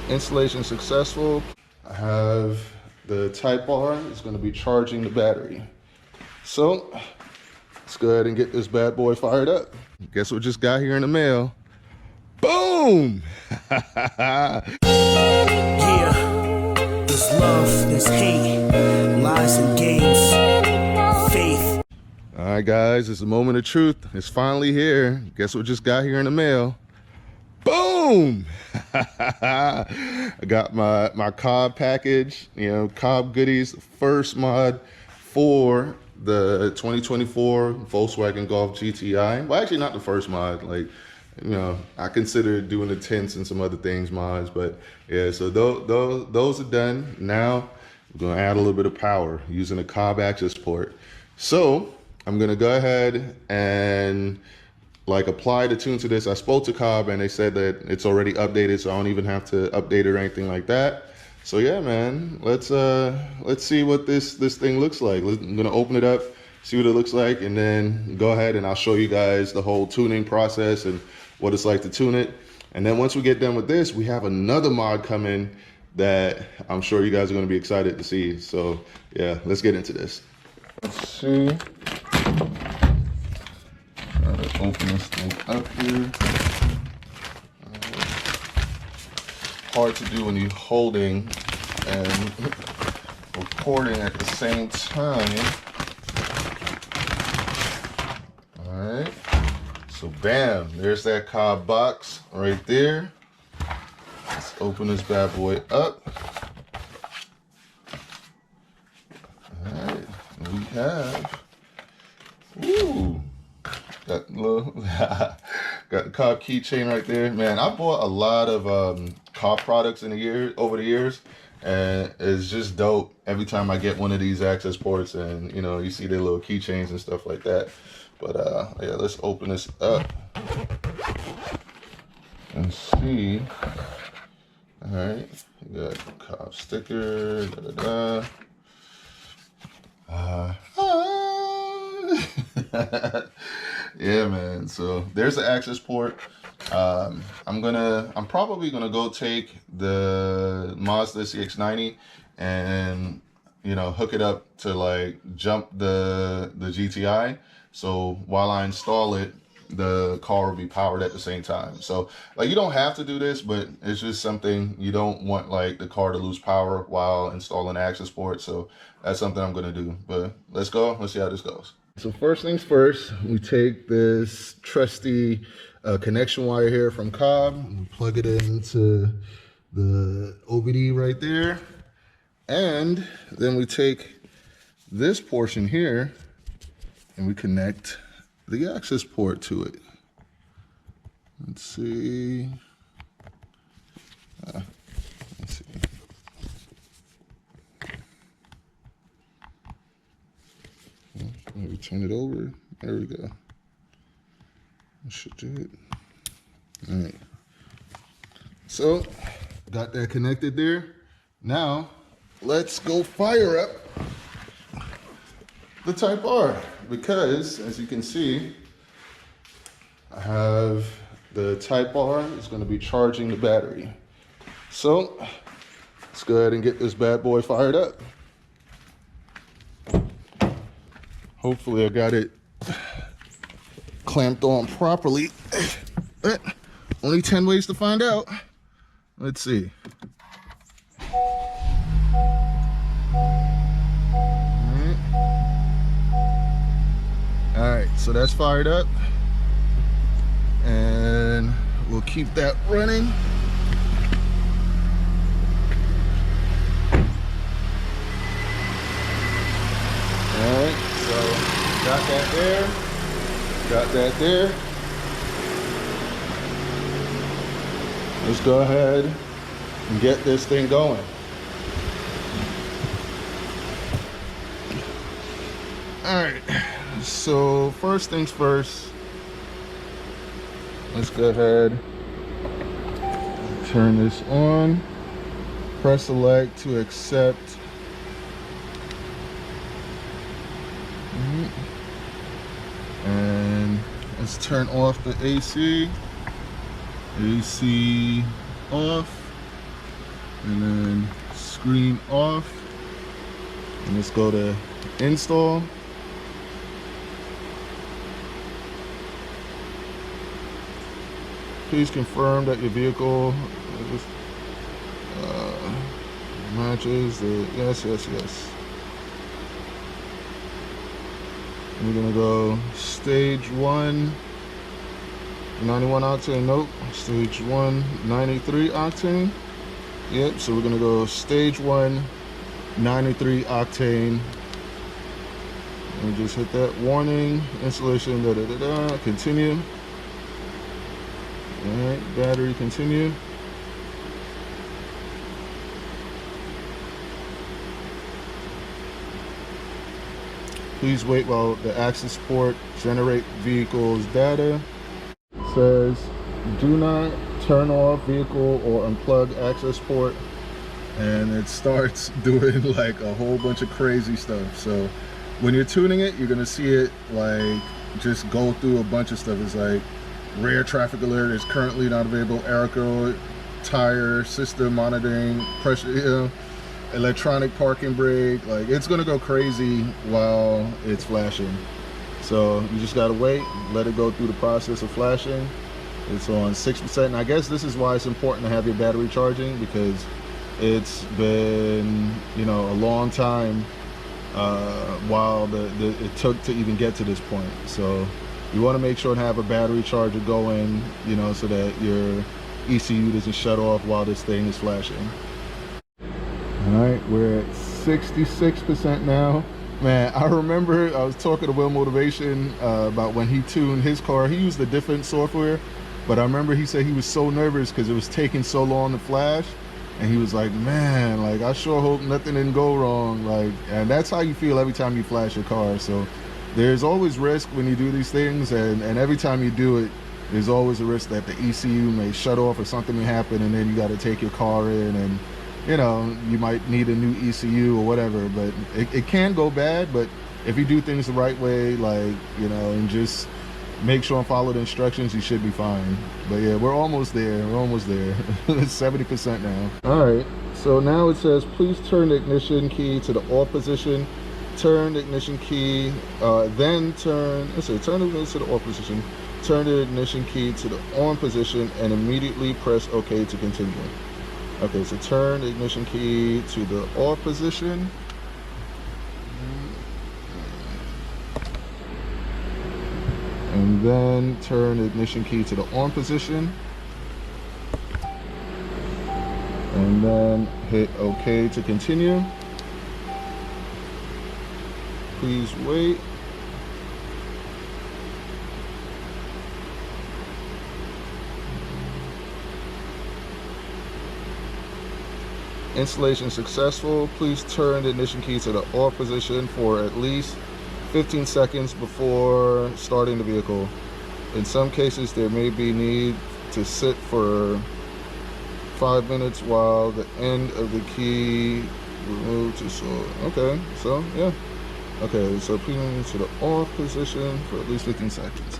Installation successful. I have the Type R. It's going to be charging the battery. So let's go ahead and get this bad boy fired up. Guess what just got here in the mail? Boom! Yeah, there's love, there's hate, lies and games, faith. All right, guys, it's the moment of truth. It's finally here. Guess what just got here in the mail? Boom! I got my COBB package, you know, COBB goodies, first mod for the 2024 Volkswagen Golf GTI. Well, actually not the first mod, like, you know, I consider doing the tints and some other things mods, but yeah, so those are done. Now I'm gonna add a little bit of power using a COBB AccessPort. So I'm gonna go ahead and like apply the tune to this. I spoke to COBB and they said that it's already updated, so I don't even have to update it or anything like that. So yeah, man, let's see what this thing looks like. I'm gonna open it up, see what it looks like, and then go ahead and I'll show you guys the whole tuning process and what it's like to tune it. And then once we get done with this, we have another mod coming that I'm sure you guys are gonna be excited to see. So yeah, let's get into this. Let's see. Try to open this thing up here. Hard to do when you're holding and recording at the same time. All right. So bam, there's that COBB box right there. Let's open this bad boy up. All right, we have, ooh, got little, got the COBB keychain right there. Man, I bought a lot of COBB products over the years, and it's just dope every time I get one of these AccessPorts, and you know, you see their little keychains and stuff like that. But yeah, let's open this up and see. All right, you got the COBB sticker. Yeah, man. So there's the AccessPort. I'm probably gonna go take the Mazda CX-90 and, you know, hook it up to like jump the GTI. So while I install it, the car will be powered at the same time. So like, you don't have to do this, but it's just something, you don't want like the car to lose power while installing AccessPort. So that's something I'm gonna do. But let's go, let's see how this goes. So first things first, we take this trusty connection wire here from COBB, and we plug it into the OBD right there. And then we take this portion here and we connect the AccessPort to it. Let's see. Let's see. Maybe turn it over. There we go. I should do it. All right. So, got that connected there. Now, let's go fire up the Type R, because as you can see, I have the Type R. It's going to be charging the battery. So let's go ahead and get this bad boy fired up. Hopefully I got it clamped on properly. Only 10 ways to find out. Let's see. All right, so that's fired up, and we'll keep that running. All right, so got that there, got that there. Let's go ahead and get this thing going. All right. So first things first, let's go ahead, turn this on, press select to accept. And let's turn off the AC. AC off. and then screen off. And let's go to install. Please confirm that your vehicle matches the yes. We're gonna go stage 1, 91 octane. Nope. Stage 1, 93 octane. Yep. So we're gonna go stage 1, 93 octane. And just hit that warning. Installation. Continue. All right. Battery. Continue. Please wait while the AccessPort generate vehicle's data. It says, do not turn off vehicle or unplug AccessPort. And it starts doing like a whole bunch of crazy stuff. So when you're tuning it, you're gonna see it like just go through a bunch of stuff. It's like rare traffic alert is currently not available, error code, tire, system monitoring, pressure, you know, electronic parking brake. Like it's gonna go crazy while it's flashing. So you just gotta wait, let it go through the process of flashing. It's on 6%, and I guess this is why it's important to have your battery charging, because it's been, you know, a long time while it took to even get to this point. So you want to make sure to have a battery charger going, you know, so that your ECU doesn't shut off while this thing is flashing. All right, we're at 66% now. Man, I remember I was talking to Will Motivation about when he tuned his car. He used a different software, but I remember he said he was so nervous because it was taking so long to flash. And he was like, man, like, I sure hope nothing didn't go wrong. Like, and that's how you feel every time you flash your car. So there's always risk when you do these things. And every time you do it, there's always a risk that the ECU may shut off or something may happen. And then you got to take your car in and, you know, you might need a new ECU or whatever. But it can go bad. But if you do things the right way, like, you know, and just make sure and follow the instructions, you should be fine. But yeah, we're almost there. We're almost there. It's 70% now. All right, so now it says please turn the ignition key to the off position, turn the ignition key, then turn the ignition to the off position, turn the ignition key to the on position, and immediately press OK to continue. Okay, so turn the ignition key to the off position. And then turn the ignition key to the on position. And then hit OK to continue. Please wait. Installation successful. Please turn the ignition key to the off position for at least 15 seconds before starting the vehicle. In some cases, there may be need to sit for 5 minutes while the end of the key removed to so. Okay, so yeah. Okay, so please to the off position for at least 15 seconds.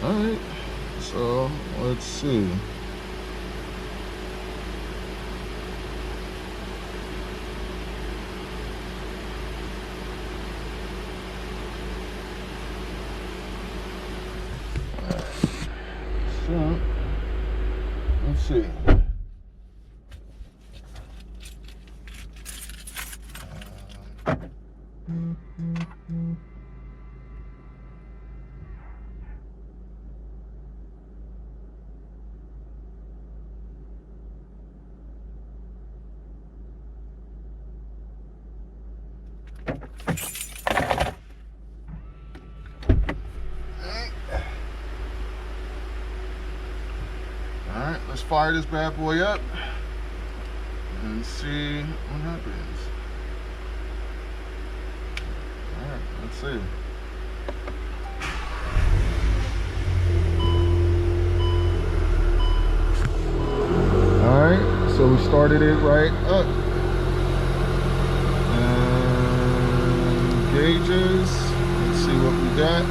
All right, so let's see. So, let's see. Alright, let's fire this bad boy up and see what happens. Alright, let's see. Alright, so we started it right up. And gauges, let's see what we got.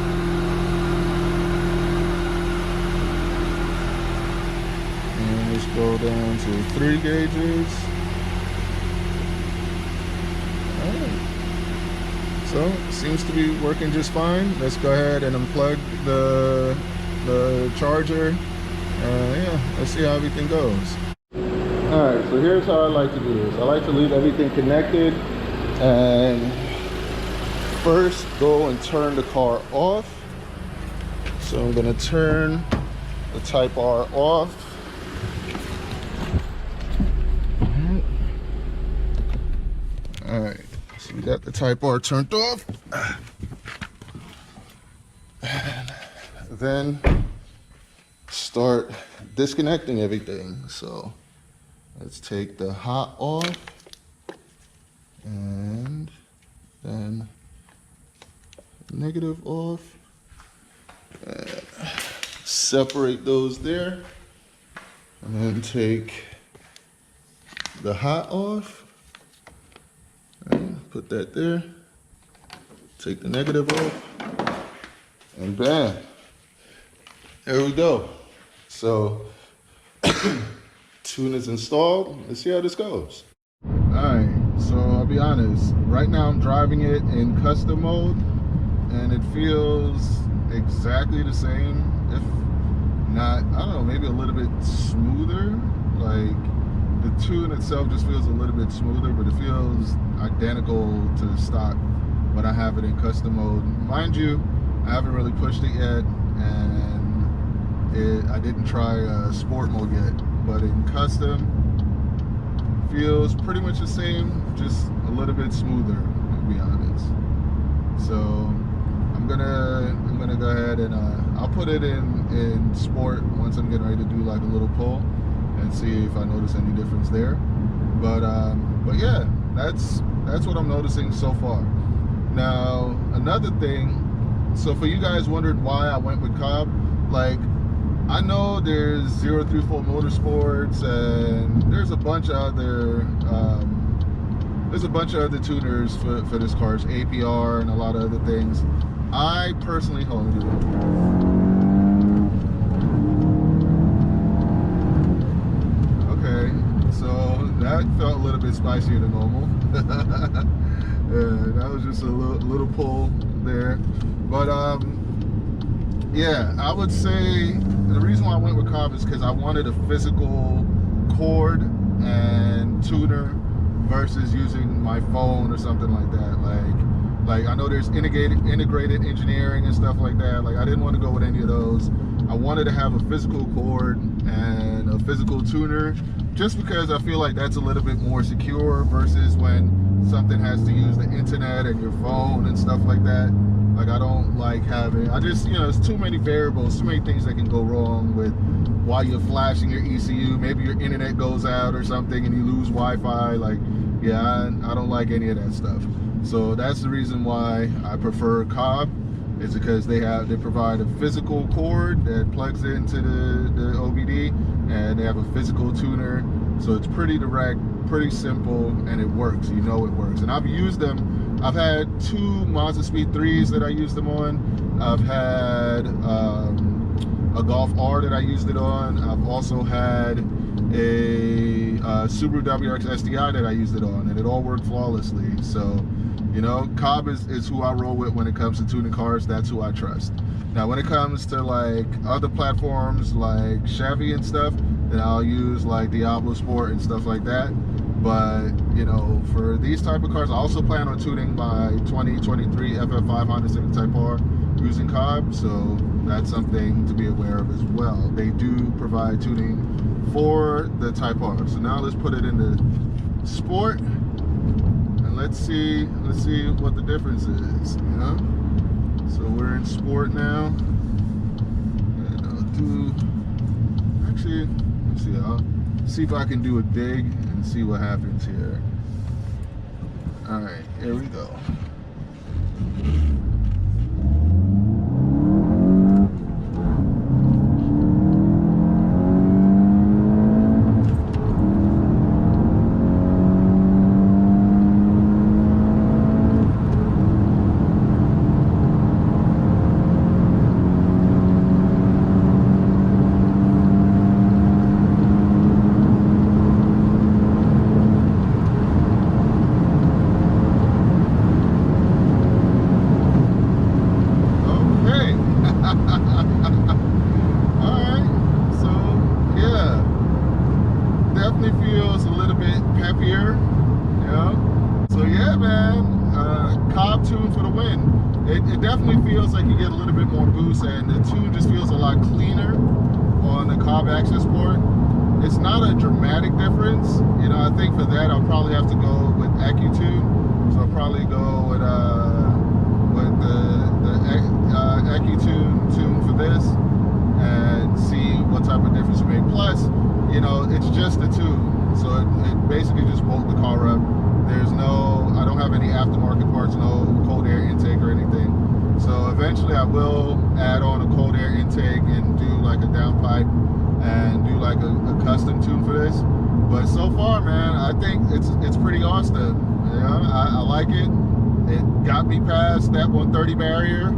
And let's go down to 3 gauges. Alright. So, it seems to be working just fine. Let's go ahead and unplug the charger. Yeah, let's see how everything goes. Alright, so here's how I like to do this. I like to leave everything connected and first go and turn the car off. So I'm going to turn the Type R off. Alright, so we got the Type R turned off. And then start disconnecting everything. So let's take the hot off and then negative off. And separate those there. And then take the hot off. And put that there. Take the negative off. And bam. There we go. So tune is installed. Let's see how this goes. Alright, so I'll be honest. Right now I'm driving it in custom mode and it feels exactly the same, if not, I don't know, maybe a little bit smoother. Like the tune itself just feels a little bit smoother, but it feels identical to stock when I have it in custom mode. Mind you, I haven't really pushed it yet, and I didn't try sport mode yet, but in custom feels pretty much the same, just a little bit smoother, to be honest. So I'm gonna go ahead and I'll put it in sport once I'm getting ready to do like a little pull and see if I notice any difference there. But yeah, that's what I'm noticing so far. Now another thing, so for you guys wondered why I went with COBB, like I know there's 034 Motorsports and there's a bunch of other tuners for this car, APR and a lot of other things. I personally, hold on, okay, so that felt a little bit spicier than normal. Yeah, that was just a little pull there, but yeah, I would say the reason why I went with COBB is because I wanted a physical cord and tuner versus using my phone or something like that. Like I know there's integrated engineering and stuff like that. Like I didn't want to go with any of those. I wanted to have a physical cord and a physical tuner, just because I feel like that's a little bit more secure versus when something has to use the internet and your phone and stuff like that. Like I don't like having, I just, it's too many variables, too many things that can go wrong with while you're flashing your ECU. Maybe your internet goes out or something and you lose Wi-Fi. Like, yeah, I don't like any of that stuff. So that's the reason why I prefer COBB, is because they provide a physical cord that plugs into the OBD, and they have a physical tuner. So it's pretty direct, pretty simple, and it works. You know it works. And I've used them. I've had 2 Mazda Speed 3s that I used them on. I've had a Golf R that I used it on. I've also had a Subaru WRX STI that I used it on, and it all worked flawlessly. So, COBB is who I roll with when it comes to tuning cars. That's who I trust. Now, when it comes to like other platforms like Chevy and stuff, then I'll use like Diablo Sport and stuff like that. But for these type of cars, I also plan on tuning my 2023 FF500 Civic Type R using COBB, so that's something to be aware of as well. They do provide tuning for the Type R. So now let's put it into Sport, and let's see what the difference is. So we're in Sport now, and I'll see if I can do a dig and see what happens here. All right, here we go. it definitely feels like you get a little bit more boost, and the tune just feels a lot cleaner on the COBB AccessPort. It's not a dramatic difference. You know, I think for that I'll probably have to go with AccuTune. So I'll probably go with the AccuTune tune for this and see what type of difference it makes. Plus, you know, it's just a tune, so it basically just woke the car up. There's no, I don't have any aftermarket parts, no cold air intake or anything. So eventually I will add on a cold air intake and do like a downpipe and do like a custom tune for this. But so far, man, I think it's pretty awesome. You know, I like it. It got me past that 130 barrier.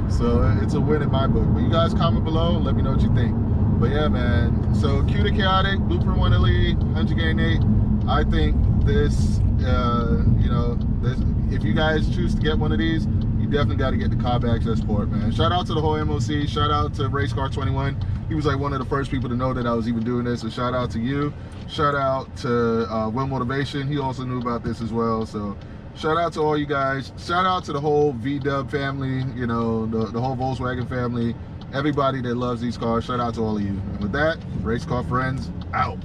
So it's a win in my book. But you guys comment below and let me know what you think. But yeah, man. So Q to Chaotic, Blueprint 1 LE, 100 Gain 8. I think this, you know, this, if you guys choose to get one of these, you definitely got to get the COBB AccessPort, man. Shout out to the whole MOC. Shout out to RaceCar21. He was like one of the first people to know that I was even doing this. So shout out to you. Shout out to Will Motivation. He also knew about this as well. So shout out to all you guys. Shout out to the whole VW family, you know, the whole Volkswagen family. Everybody that loves these cars. Shout out to all of you. And with that, Race Car Friends, out.